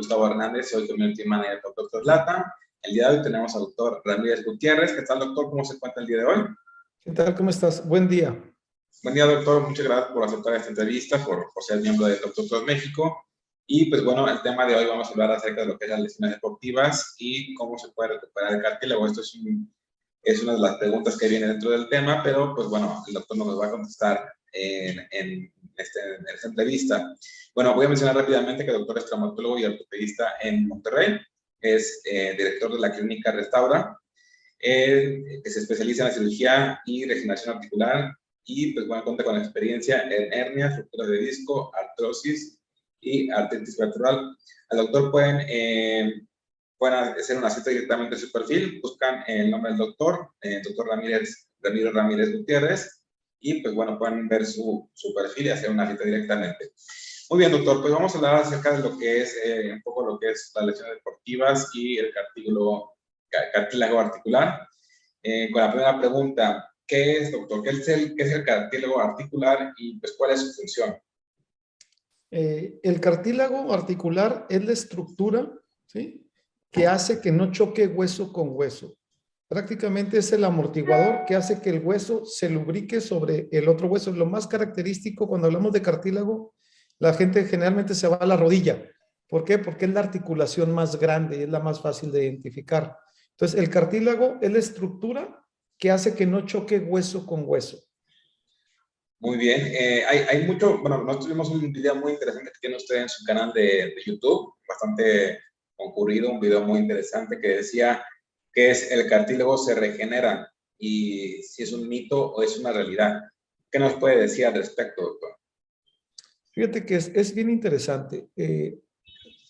Gustavo Hernández, soy Community Manager de Doctor Lata. El día de hoy tenemos al doctor Ramírez Gutiérrez. ¿Qué tal, doctor? ¿Cómo se encuentra el día de hoy? ¿Qué tal? ¿Cómo estás? Buen día. Buen día, doctor. Muchas gracias por aceptar esta entrevista, por ser miembro de Doctor México. Y pues bueno, el tema de hoy vamos a hablar acerca de lo que es las lesiones deportivas y cómo se puede recuperar el cartílago. Esto es una de las preguntas que viene dentro del tema, pero pues bueno, el doctor nos va a contestar en esta entrevista. Bueno, voy a mencionar rápidamente que el doctor es traumatólogo y ortopedista en Monterrey, es director de la clínica Restaura, que se especializa en la cirugía y regeneración articular y pues bueno, cuenta con experiencia en hernias, rupturas de disco, artrosis y artritis vertebral. Al doctor pueden hacer una cita directamente en su perfil, buscan el nombre del doctor, doctor Ramiro Ramírez Gutiérrez, y pues bueno, pueden ver su perfil y hacer una cita directamente. Muy bien, doctor, pues vamos a hablar acerca de lo que es un poco lo que es las lesiones deportivas y el cartílago articular. Con la primera pregunta, ¿qué es, doctor? ¿Qué es el cartílago articular y pues cuál es su función? El cartílago articular es la estructura, ¿sí?, que hace que no choque hueso con hueso. Prácticamente es el amortiguador que hace que el hueso se lubrique sobre el otro hueso. Lo más característico cuando hablamos de cartílago, la gente generalmente se va a la rodilla. ¿Por qué? Porque es la articulación más grande, es la más fácil de identificar. Entonces, el cartílago es la estructura que hace que no choque hueso con hueso. Muy bien, hay mucho, bueno, nosotros tuvimos un video muy interesante que tiene usted en su canal de YouTube, bastante concurrido, un video muy interesante que decía que es el cartílago se regenera y si es un mito o es una realidad. ¿Qué nos puede decir al respecto, doctor? Fíjate que es bien interesante.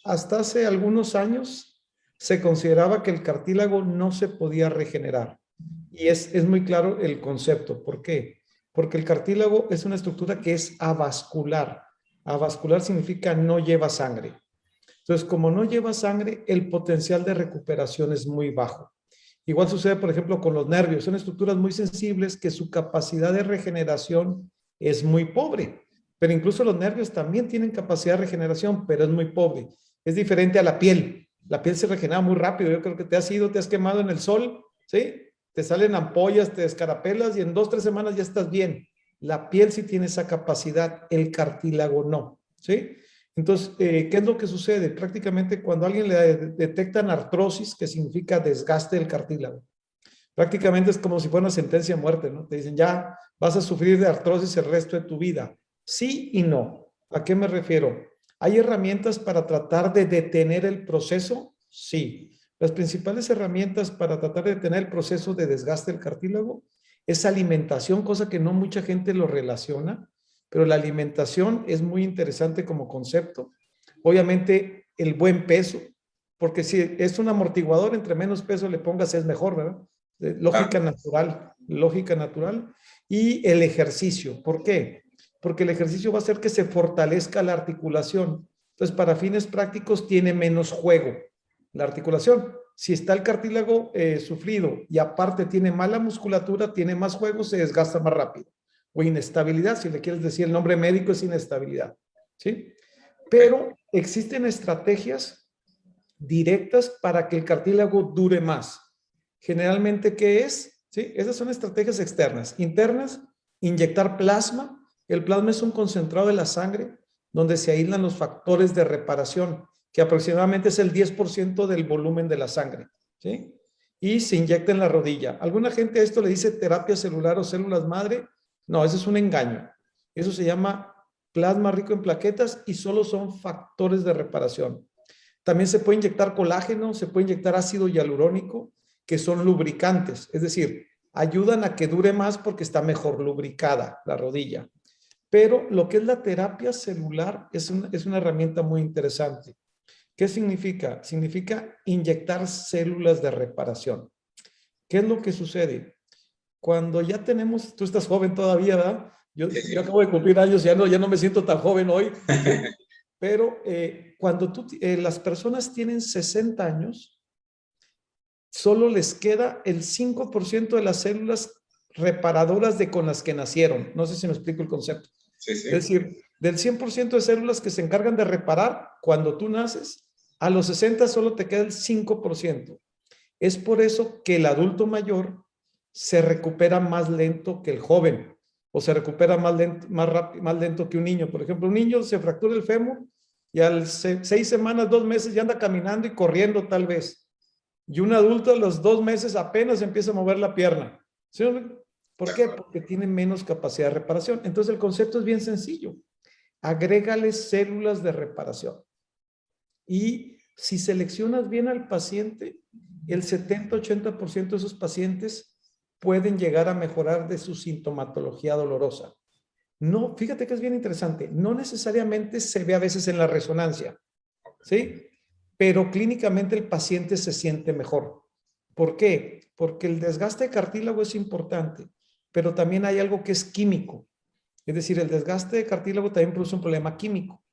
Hasta hace algunos años se consideraba que el cartílago no se podía regenerar. Y es muy claro el concepto. ¿Por qué? Porque el cartílago es una estructura que es avascular. Avascular significa no lleva sangre. Entonces, como no lleva sangre, el potencial de recuperación es muy bajo. Igual sucede, por ejemplo, con los nervios. Son estructuras muy sensibles que su capacidad de regeneración es muy pobre. Pero incluso los nervios también tienen capacidad de regeneración, pero es muy pobre. Es diferente a la piel. La piel se regenera muy rápido. Yo creo que te has quemado en el sol, ¿sí? Te salen ampollas, te descarapelas y en 2 o 3 semanas ya estás bien. La piel sí tiene esa capacidad, el cartílago no, ¿sí? Entonces, ¿qué es lo que sucede? Prácticamente cuando a alguien le detectan artrosis, que significa desgaste del cartílago, prácticamente es como si fuera una sentencia de muerte, ¿no? Te dicen, ya vas a sufrir de artrosis el resto de tu vida. Sí y no. ¿A qué me refiero? ¿Hay herramientas para tratar de detener el proceso? Sí. Las principales herramientas para tratar de detener el proceso de desgaste del cartílago es alimentación, cosa que no mucha gente lo relaciona, pero la alimentación es muy interesante como concepto. Obviamente, el buen peso, porque si es un amortiguador, entre menos peso le pongas es mejor, ¿verdad? Lógica natural, lógica natural. Y el ejercicio. ¿Por qué? Porque el ejercicio va a hacer que se fortalezca la articulación. Entonces, para fines prácticos, tiene menos juego la articulación. Si está el cartílago sufrido y aparte tiene mala musculatura, tiene más juego, se desgasta más rápido. O inestabilidad, si le quieres decir el nombre médico, es inestabilidad. ¿Sí? Pero existen estrategias directas para que el cartílago dure más. Generalmente, ¿qué es? ¿Sí? Esas son estrategias externas. Internas, inyectar plasma. El plasma es un concentrado de la sangre donde se aíslan los factores de reparación, que aproximadamente es el 10% del volumen de la sangre. ¿Sí? Y se inyecta en la rodilla. Alguna gente a esto le dice terapia celular o células madre. No, eso es un engaño. Eso se llama plasma rico en plaquetas y solo son factores de reparación. También se puede inyectar colágeno, se puede inyectar ácido hialurónico, que son lubricantes, es decir, ayudan a que dure más porque está mejor lubricada la rodilla. Pero lo que es la terapia celular es una herramienta muy interesante. ¿Qué significa? Significa inyectar células de reparación. ¿Qué es lo que sucede? Cuando ya tenemos, tú estás joven todavía, ¿verdad? Yo acabo de cumplir años, ya no me siento tan joven hoy, ¿sí? Pero cuando las personas tienen 60 años, solo les queda el 5% de las células reparadoras con las que nacieron. No sé si me explico el concepto. Sí, sí. Es decir, del 100% de células que se encargan de reparar cuando tú naces, A los 60 solo te queda el 5%. Es por eso que el adulto mayor se recupera más lento que el joven, o se recupera más lento, más lento que un niño. Por ejemplo, un niño se fractura el fémur y a 6 semanas, 2 meses ya anda caminando y corriendo tal vez. Y un adulto a los 2 meses apenas empieza a mover la pierna. ¿Sí? ¿Por qué? Porque tiene menos capacidad de reparación. Entonces el concepto es bien sencillo. Agrégale células de reparación. Y si seleccionas bien al paciente, el 70-80% de esos pacientes pueden llegar a mejorar de su sintomatología dolorosa. No, fíjate que es bien interesante, no necesariamente se ve a veces en la resonancia, ¿sí? Pero clínicamente el paciente se siente mejor. ¿Por qué? Porque el desgaste de cartílago es importante, pero también hay algo que es químico. Es decir, el desgaste de cartílago también produce un problema químico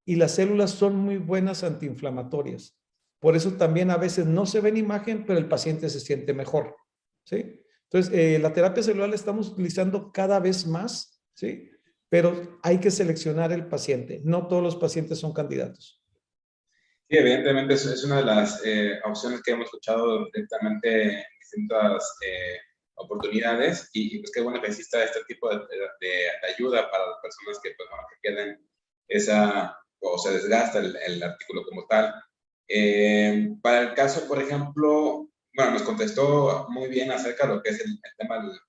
y las células son muy buenas antiinflamatorias. Por eso también a veces no se ve en imagen, pero el paciente se siente mejor, ¿sí? Entonces, la terapia celular la estamos utilizando cada vez más, ¿sí? Pero hay que seleccionar el paciente. No todos los pacientes son candidatos. Sí, evidentemente es una de las opciones que hemos escuchado directamente en distintas oportunidades y pues qué bueno que exista este tipo de ayuda para las personas que, pues, bueno, que queden o se desgasta el artículo como tal. Para el caso, por ejemplo, bueno, nos contestó muy bien acerca de lo que es el tema del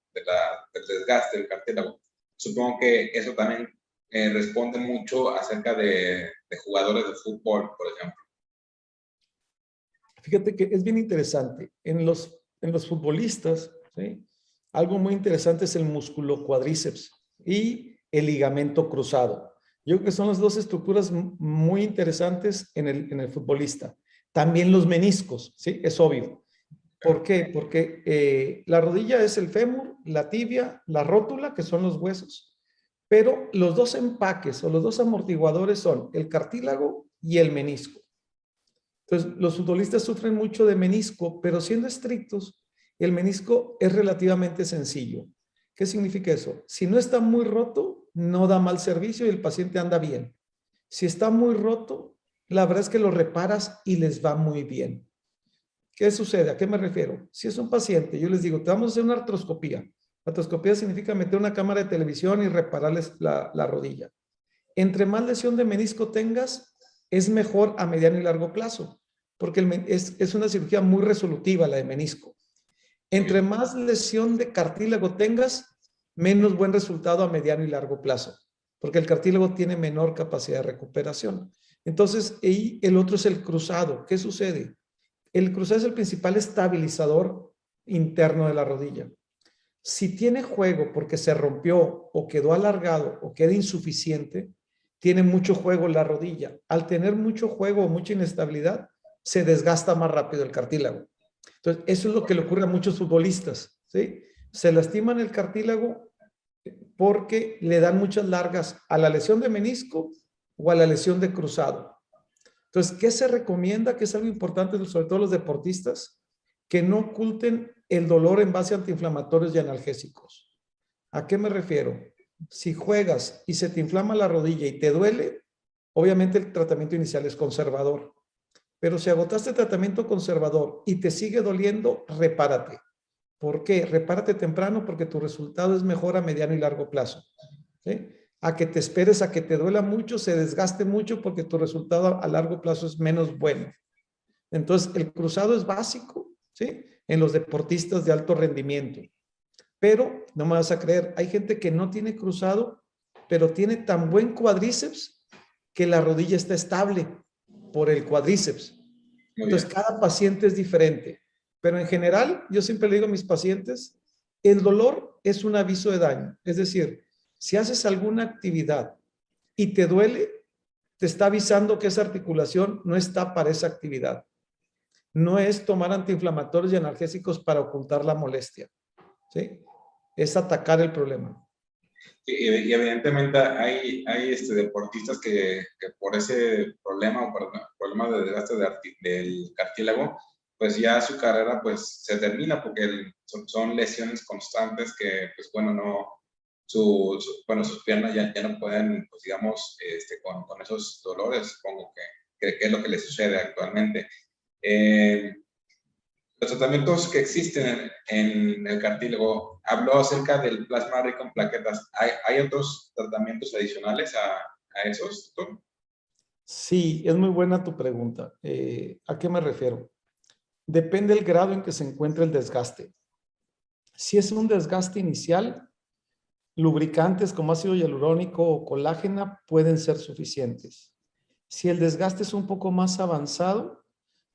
desgaste del cartílago. Supongo que eso también responde mucho acerca de jugadores de fútbol, por ejemplo. Fíjate que es bien interesante. En los futbolistas, ¿sí? Algo muy interesante es el músculo cuádriceps y el ligamento cruzado. Yo creo que son las dos estructuras muy interesantes en el futbolista. También los meniscos, ¿sí? Es obvio. ¿Por qué? Porque la rodilla es el fémur, la tibia, la rótula, que son los huesos, pero los dos empaques o los dos amortiguadores son el cartílago y el menisco. Entonces, los futbolistas sufren mucho de menisco, pero siendo estrictos, el menisco es relativamente sencillo. ¿Qué significa eso? Si no está muy roto, no da mal servicio y el paciente anda bien. Si está muy roto, la verdad es que lo reparas y les va muy bien. ¿Qué sucede? ¿A qué me refiero? Si es un paciente, yo les digo, te vamos a hacer una artroscopía. Artroscopía significa meter una cámara de televisión y repararles la rodilla. Entre más lesión de menisco tengas, es mejor a mediano y largo plazo, porque es una cirugía muy resolutiva la de menisco. Entre más lesión de cartílago tengas, menos buen resultado a mediano y largo plazo, porque el cartílago tiene menor capacidad de recuperación. Entonces, y el otro es el cruzado. ¿Qué sucede? El cruzado es el principal estabilizador interno de la rodilla. Si tiene juego porque se rompió o quedó alargado o queda insuficiente, tiene mucho juego en la rodilla. Al tener mucho juego o mucha inestabilidad, se desgasta más rápido el cartílago. Entonces, eso es lo que le ocurre a muchos futbolistas, ¿sí? Se lastiman el cartílago porque le dan muchas largas a la lesión de menisco o a la lesión de cruzado. Entonces, ¿qué se recomienda? Que es algo importante, sobre todo los deportistas, que no oculten el dolor en base a antiinflamatorios y analgésicos. ¿A qué me refiero? Si juegas y se te inflama la rodilla y te duele, obviamente el tratamiento inicial es conservador. Pero si agotaste el tratamiento conservador y te sigue doliendo, repárate. ¿Por qué? Repárate temprano porque tu resultado es mejor a mediano y largo plazo. ¿Sí? A que te esperes a que te duela mucho, se desgaste mucho porque tu resultado a largo plazo es menos bueno. Entonces, el cruzado es básico, ¿sí? En los deportistas de alto rendimiento. Pero, no me vas a creer, hay gente que no tiene cruzado, pero tiene tan buen cuádriceps que la rodilla está estable por el cuádriceps. Entonces, cada paciente es diferente. Pero en general, yo siempre le digo a mis pacientes, el dolor es un aviso de daño. Es decir, si haces alguna actividad y te duele, te está avisando que esa articulación no está para esa actividad. No es tomar antiinflamatorios y analgésicos para ocultar la molestia, ¿sí? Es atacar el problema. Y evidentemente hay deportistas que por ese problema o por problema de desgaste del cartílago, pues ya su carrera pues se termina porque son lesiones constantes que pues bueno, sus piernas ya no pueden, pues digamos, con esos dolores, supongo qué es lo que le sucede actualmente. Los tratamientos que existen en el cartílago, habló acerca del plasma rico en plaquetas. ¿Hay otros tratamientos adicionales a esos, doctor? Sí, es muy buena tu pregunta. ¿A qué me refiero? Depende del grado en que se encuentra el desgaste. Si es un desgaste inicial, lubricantes como ácido hialurónico o colágena pueden ser suficientes. Si el desgaste es un poco más avanzado,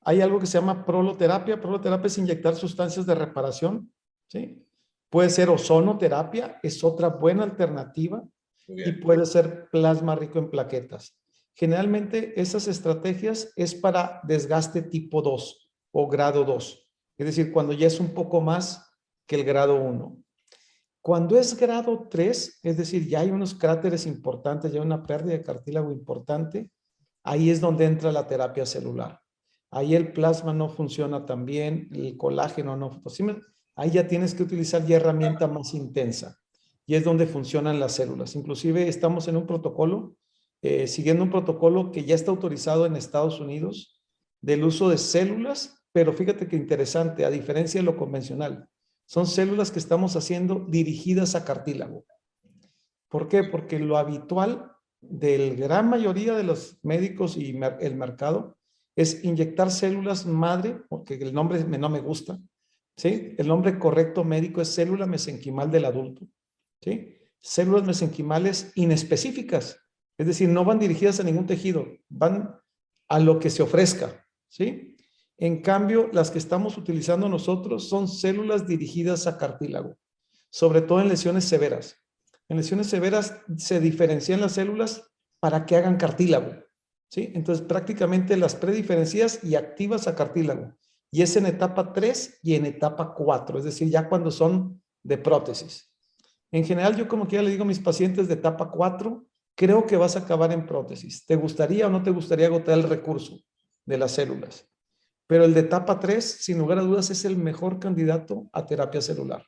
hay algo que se llama proloterapia. Proloterapia es inyectar sustancias de reparación, ¿sí? Puede ser ozonoterapia, es otra buena alternativa, y puede ser plasma rico en plaquetas. Generalmente esas estrategias es para desgaste tipo 2 o grado 2, es decir, cuando ya es un poco más que el grado 1. Cuando es grado 3, es decir, ya hay unos cráteres importantes, ya hay una pérdida de cartílago importante, ahí es donde entra la terapia celular. Ahí el plasma no funciona tan bien, el colágeno no. Pues ahí ya tienes que utilizar ya herramienta más intensa. Y es donde funcionan las células. Inclusive estamos en un protocolo, siguiendo un protocolo que ya está autorizado en Estados Unidos del uso de células, pero fíjate que interesante, a diferencia de lo convencional. Son células que estamos haciendo dirigidas a cartílago. ¿Por qué? Porque lo habitual del gran mayoría de los médicos y el mercado es inyectar células madre, porque el nombre no me gusta, ¿sí? El nombre correcto médico es célula mesenquimal del adulto, ¿sí? Células mesenquimales inespecíficas, es decir, no van dirigidas a ningún tejido, van a lo que se ofrezca, ¿sí? En cambio, las que estamos utilizando nosotros son células dirigidas a cartílago, sobre todo en lesiones severas. En lesiones severas se diferencian las células para que hagan cartílago, ¿sí? Entonces, prácticamente las prediferencias y activas a cartílago. Y es en etapa 3 y en etapa 4, es decir, ya cuando son de prótesis. En general, yo como quiera le digo a mis pacientes de etapa 4, creo que vas a acabar en prótesis. ¿Te gustaría o no te gustaría agotar el recurso de las células? Pero el de etapa 3, sin lugar a dudas, es el mejor candidato a terapia celular.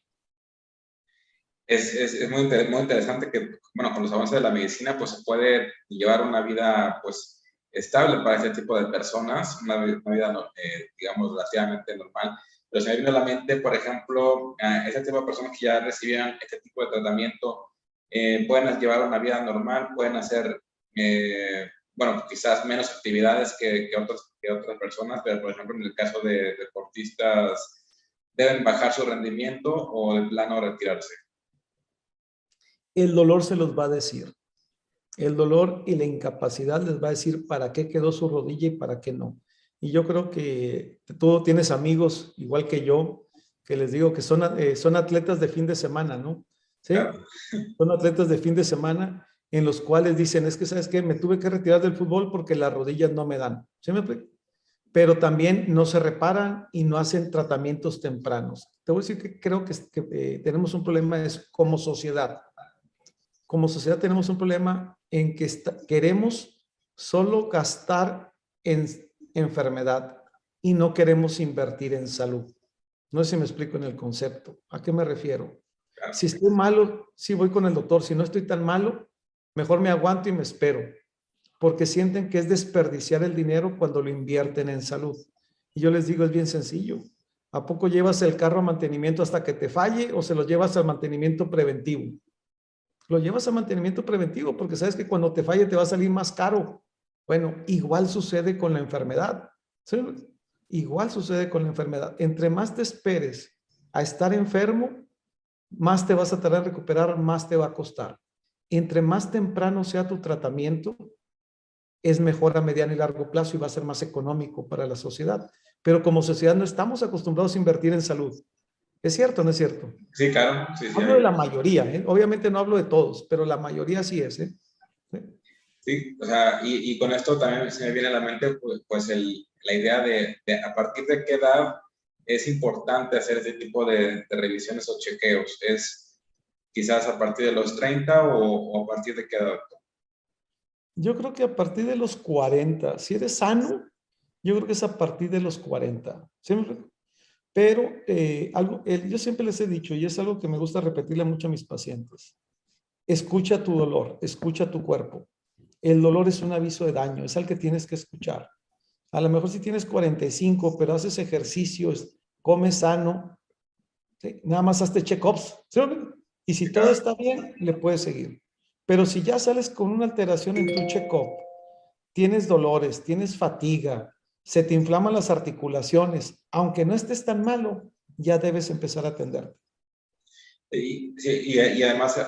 Es muy, muy interesante que, bueno, con los avances de la medicina, pues se puede llevar una vida, pues, estable para este tipo de personas, una vida digamos, relativamente normal. Pero se me viene a la mente, por ejemplo, ese tipo de personas que ya recibían este tipo de tratamiento, pueden llevar una vida normal, pueden hacer, bueno, quizás menos actividades que otras personas, pero, por ejemplo, en el caso de deportistas, ¿deben bajar su rendimiento o de plano retirarse? El dolor se los va a decir. El dolor y la incapacidad les va a decir para qué quedó su rodilla y para qué no. Y yo creo que tú tienes amigos, igual que yo, que les digo que son atletas de fin de semana, ¿no? ¿Sí? Claro. Son atletas de fin de semana en los cuales dicen, es que, ¿sabes qué? Me tuve que retirar del fútbol porque las rodillas no me dan. ¿Sí me explico? Pero también no se reparan y no hacen tratamientos tempranos. Te voy a decir que creo que tenemos un problema es como sociedad. Como sociedad tenemos un problema en que queremos solo gastar en enfermedad y no queremos invertir en salud. No sé si me explico en el concepto. ¿A qué me refiero? Si estoy malo, sí voy con el doctor. Si no estoy tan malo, mejor me aguanto y me espero. Porque sienten que es desperdiciar el dinero cuando lo invierten en salud. Y yo les digo, es bien sencillo. ¿A poco llevas el carro a mantenimiento hasta que te falle o se lo llevas al mantenimiento preventivo? Lo llevas a mantenimiento preventivo porque sabes que cuando te falle te va a salir más caro. Bueno, igual sucede con la enfermedad. ¿Sí? Igual sucede con la enfermedad. Entre más te esperes a estar enfermo, más te vas a tardar en recuperar, más te va a costar. Entre más temprano sea tu tratamiento, es mejor a mediano y largo plazo y va a ser más económico para la sociedad. Pero como sociedad no estamos acostumbrados a invertir en salud. ¿Es cierto o no es cierto? Sí, claro. Sí, sí, Hablo de la mayoría, ¿eh? Obviamente no hablo de todos, pero la mayoría sí es, ¿eh? sí, o sea, y con esto también se me viene a la mente pues la idea de a partir de qué edad es importante hacer este tipo de revisiones o chequeos. ¿Es quizás a partir de los 30 o a partir de qué edad? Yo creo que a partir de los 40, si eres sano, yo creo que es a partir de los 40. Siempre, pero yo siempre les he dicho, y es algo que me gusta repetirle mucho a mis pacientes, escucha tu dolor, escucha tu cuerpo. el dolor es un aviso de daño, es al que tienes que escuchar. A lo mejor si tienes 45, pero haces ejercicios, comes sano, ¿sí? Nada más hazte check-ups, ¿sí? Y si todo está bien, le puedes seguir. Pero si ya sales con una alteración en tu check-up, tienes dolores, tienes fatiga, se te inflaman las articulaciones, aunque no estés tan malo, ya debes empezar a atenderte. Y además,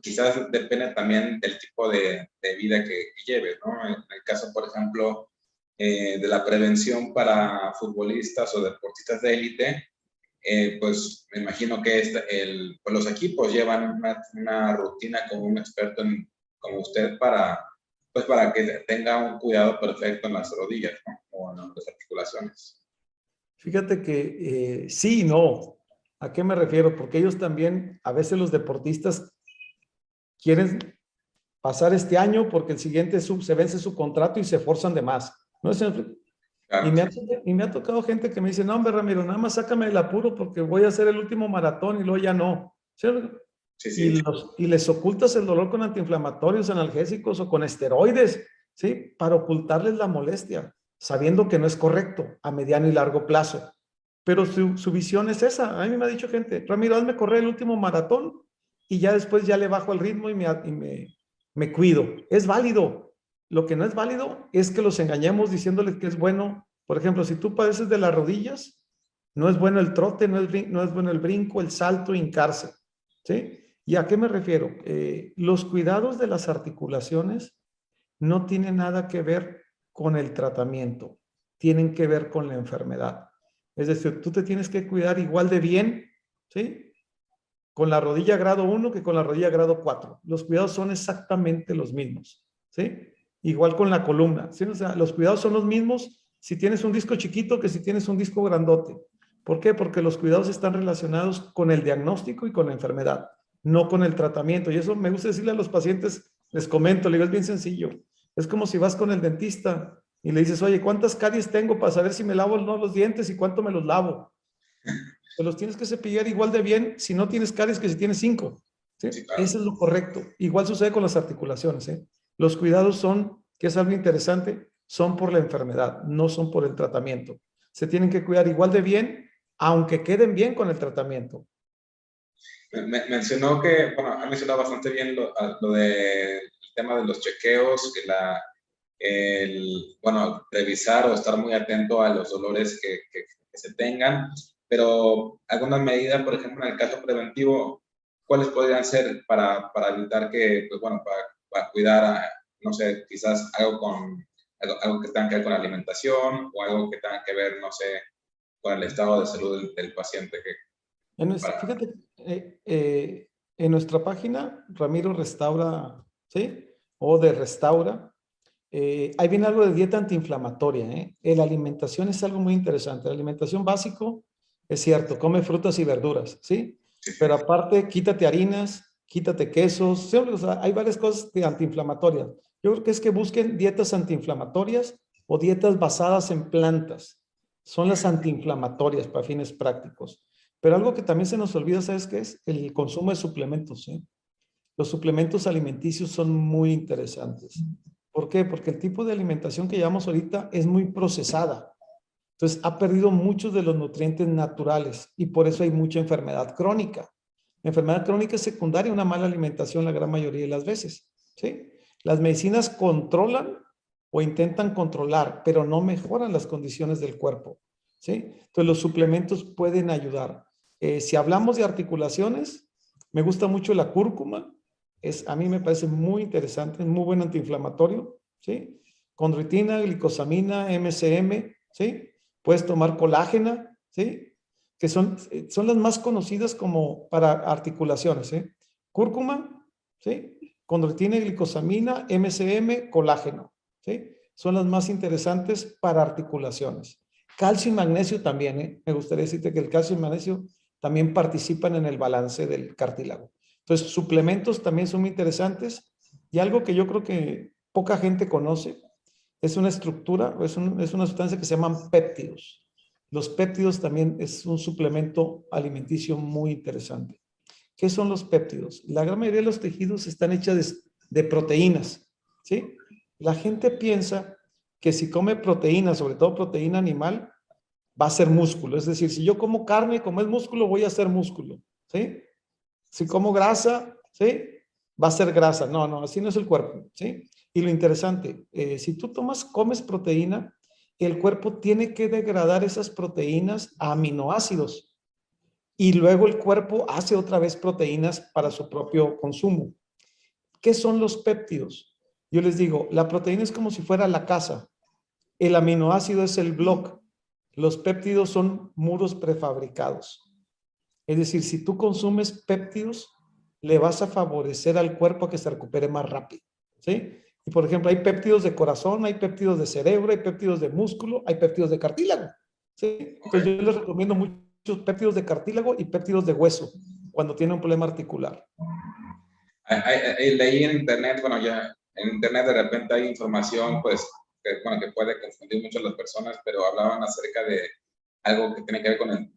quizás depende también del tipo de vida que lleves, ¿no? En el caso, por ejemplo, de la prevención para futbolistas o deportistas de élite, pues me imagino que pues los equipos llevan una rutina con un experto como usted pues para que tenga un cuidado perfecto en las rodillas, ¿no? O en las articulaciones. Fíjate que sí y no. ¿A qué me refiero? Porque ellos también, a veces los deportistas quieren pasar este año porque el siguiente se vence su contrato y se esforzan de más. ¿No? Claro, Y me ha tocado gente que me dice, no, hombre, Ramiro, nada más sácame del apuro porque voy a hacer el último maratón y luego ya no. ¿Sí? sí. Y les ocultas el dolor con antiinflamatorios, analgésicos o con esteroides, ¿sí? Para ocultarles la molestia, sabiendo que no es correcto a mediano y largo plazo. Pero su visión es esa. A mí me ha dicho gente, Ramiro, hazme correr el último maratón y ya después ya le bajo el ritmo y me cuido. Es válido. Lo que no es válido es que los engañemos diciéndoles que es bueno. Por ejemplo, si tú padeces de las rodillas, no es bueno el trote, no es bueno el brinco, el salto, hincarse. ¿Sí? ¿Y a qué me refiero? Los cuidados de las articulaciones no tienen nada que ver con el tratamiento, tienen que ver con la enfermedad. Es decir, tú te tienes que cuidar igual de bien, ¿sí? Con la rodilla grado 1 que con la rodilla grado 4. Los cuidados son exactamente los mismos, ¿sí? Igual con la columna, ¿sí? O sea, los cuidados son los mismos si tienes un disco chiquito que si tienes un disco grandote. ¿Por qué? Porque los cuidados están relacionados con el diagnóstico y con la enfermedad, no con el tratamiento. Y eso me gusta decirle a los pacientes, les comento, le digo, es bien sencillo. Es como si vas con el dentista y le dices, oye, ¿cuántas caries tengo para saber si me lavo o no los dientes y cuánto me los lavo? Te los tienes que cepillar igual de bien si no tienes caries que si tienes 5. ¿Sí? Sí, claro. Eso es lo correcto. Igual sucede con las articulaciones. ¿Eh? Los cuidados son, que es algo interesante, son por la enfermedad, no son por el tratamiento. Se tienen que cuidar igual de bien, aunque queden bien con el tratamiento. Mencionó que, bueno, ha mencionado bastante bien lo del tema de los chequeos, bueno, revisar o estar muy atento a los dolores que se tengan, pero alguna medida, por ejemplo, en el caso preventivo, ¿cuáles podrían ser para evitar que, pues bueno, para cuidar, no sé, quizás algo que tenga que ver con la alimentación o algo que tenga que ver, no sé, con el estado de salud del paciente? Fíjate, en nuestra página, Ramiro Restaura, ¿sí? O de Restaura, ahí viene algo de dieta antiinflamatoria, ¿eh? La alimentación es algo muy interesante. La alimentación básico, es cierto, come frutas y verduras, ¿sí? Pero aparte, quítate harinas, quítate quesos, ¿sí? O sea, hay varias cosas antiinflamatorias. Yo creo que es que busquen dietas antiinflamatorias o dietas basadas en plantas. Son las antiinflamatorias para fines prácticos. Pero algo que también se nos olvida, ¿sabes qué es? El consumo de suplementos, ¿sí? Los suplementos alimenticios son muy interesantes. ¿Por qué? Porque el tipo de alimentación que llevamos ahorita es muy procesada. Entonces, ha perdido muchos de los nutrientes naturales y por eso hay mucha enfermedad crónica. La enfermedad crónica es secundaria a una mala alimentación la gran mayoría de las veces. ¿Sí? Las medicinas controlan o intentan controlar, pero no mejoran las condiciones del cuerpo. ¿Sí? Entonces, los suplementos pueden ayudar. Si hablamos de articulaciones, me gusta mucho la cúrcuma. A mí me parece muy interesante, es muy buen antiinflamatorio. ¿Sí? Condroitina, glicosamina, MCM. ¿Sí? Puedes tomar colágena, ¿sí? Que son las más conocidas como para articulaciones, ¿eh? Cúrcuma, ¿sí? Condroitina, glicosamina, MCM, colágeno, ¿sí? Son las más interesantes para articulaciones. Calcio y magnesio también, ¿eh? Me gustaría decirte que el calcio y magnesio también participan en el balance del cartílago. Entonces, suplementos también son muy interesantes y algo que yo creo que poca gente conoce es una estructura, es una sustancia que se llaman péptidos. Los péptidos también es un suplemento alimenticio muy interesante. ¿Qué son los péptidos? La gran mayoría de los tejidos están hechos de proteínas, ¿sí? La gente piensa que si come proteína, sobre todo proteína animal, va a ser músculo. Es decir, si yo como carne, como es músculo, voy a hacer músculo, ¿sí? Si como grasa, ¿sí? Va a ser grasa. No, no, así no es el cuerpo, ¿sí? Y lo interesante, si tú comes proteína, el cuerpo tiene que degradar esas proteínas a aminoácidos y luego el cuerpo hace otra vez proteínas para su propio consumo. ¿Qué son los péptidos? Yo les digo, la proteína es como si fuera la casa, el aminoácido es el bloque, los péptidos son muros prefabricados. Es decir, si tú consumes péptidos, le vas a favorecer al cuerpo a que se recupere más rápido, ¿sí? Y por ejemplo, hay péptidos de corazón, hay péptidos de cerebro, hay péptidos de músculo, hay péptidos de cartílago, ¿sí? Entonces yo les recomiendo muchos péptidos de cartílago y péptidos de hueso cuando tiene un problema articular. Leí en internet, bueno, ya en internet de repente hay información, pues, bueno, que puede confundir mucho a las personas, pero hablaban acerca de algo que tiene que ver con el,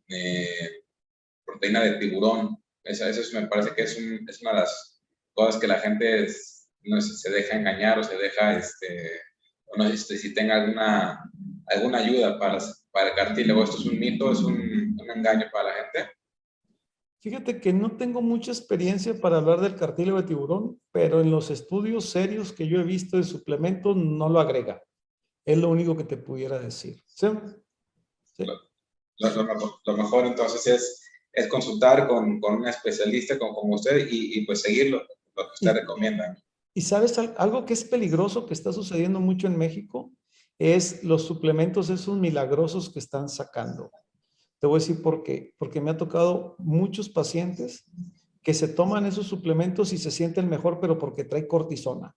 proteína de tiburón. Eso me parece que es una de las cosas que la gente no sé, se deja engañar o se deja, o no sé si tenga alguna ayuda para el cartílago. ¿Esto es un mito, es un engaño para la gente? Fíjate que no tengo mucha experiencia para hablar del cartílago de tiburón, pero en los estudios serios que yo he visto de suplementos no lo agrega. Es lo único que te pudiera decir. ¿Sí? Sí. Lo mejor entonces es consultar con un especialista como usted y pues seguir lo que usted recomienda. Y sabes, algo que es peligroso que está sucediendo mucho en México es los suplementos esos milagrosos que están sacando. Te voy a decir por qué. Porque me ha tocado muchos pacientes que se toman esos suplementos y se sienten mejor, pero porque trae cortisona.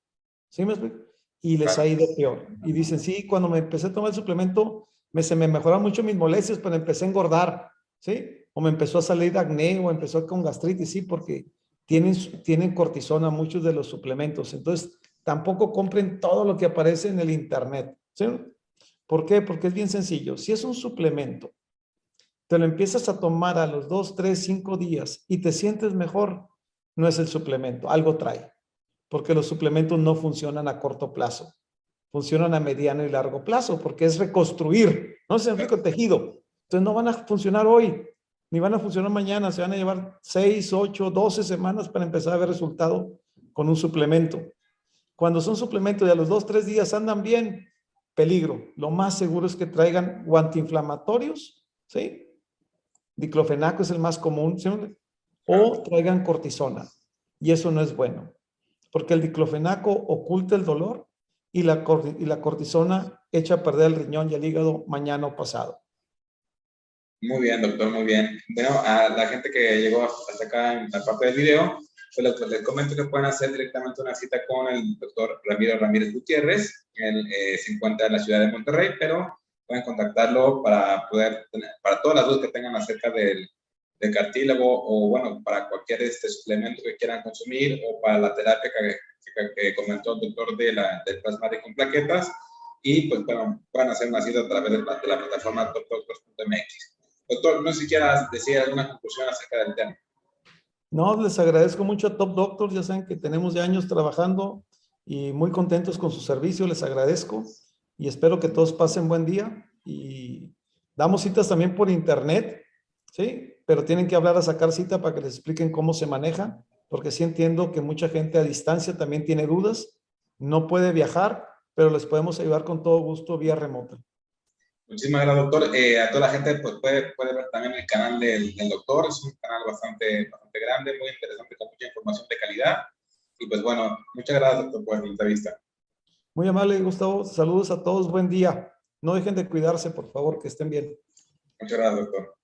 ¿Sí me explico? Y les ha ido peor. Y dicen, sí, cuando me empecé a tomar el suplemento, se me mejoraron mucho mis molestias, pero empecé a engordar, ¿sí? O me empezó a salir acné o empezó con gastritis, sí, porque tienen cortisona muchos de los suplementos. Entonces, tampoco compren todo lo que aparece en el internet, ¿sí? ¿Por qué? Porque es bien sencillo. Si es un suplemento, te lo empiezas a tomar a los 2, 3, 5 días y te sientes mejor, no es el suplemento, algo trae. Porque los suplementos no funcionan a corto plazo, funcionan a mediano y largo plazo, porque es reconstruir, no se enrico el tejido. Entonces no van a funcionar hoy, ni van a funcionar mañana, se van a llevar 6, 8, 12 semanas para empezar a ver resultado con un suplemento. Cuando son suplementos y a los 2, 3 días andan bien, peligro. Lo más seguro es que traigan o antiinflamatorios, ¿sí? Diclofenaco es el más común, ¿sí? O traigan cortisona. Y eso no es bueno, porque el diclofenaco oculta el dolor y la cortisona echa a perder el riñón y el hígado mañana o pasado. Muy bien, doctor, muy bien. Bueno, a la gente que llegó hasta acá en la parte del video, pues les comento que pueden hacer directamente una cita con el doctor Ramiro Ramírez Gutiérrez. Él se encuentra en la ciudad de Monterrey, pero pueden contactarlo para para todas las dudas que tengan acerca del cartílago o, bueno, para cualquier suplemento que quieran consumir o para la terapia que comentó el doctor del plasmático en plaquetas. Y, pues, bueno, pueden hacer una cita a través de la plataforma doctor.mx. Doctor, no sé si quieras decir alguna conclusión acerca del tema. No, les agradezco mucho a Top Doctor, ya saben que tenemos ya años trabajando y muy contentos con su servicio, les agradezco y espero que todos pasen buen día y damos citas también por internet, ¿sí? Pero tienen que hablar a sacar cita para que les expliquen cómo se maneja, porque sí entiendo que mucha gente a distancia también tiene dudas, no puede viajar, pero les podemos ayudar con todo gusto vía remota. Muchísimas gracias, doctor. A toda la gente pues, puede ver también el canal del doctor. Es un canal bastante grande, muy interesante, con mucha información de calidad. Y pues bueno, muchas gracias, doctor, por la entrevista. Muy amable, Gustavo. Saludos a todos. Buen día. No dejen de cuidarse, por favor, que estén bien. Muchas gracias, doctor.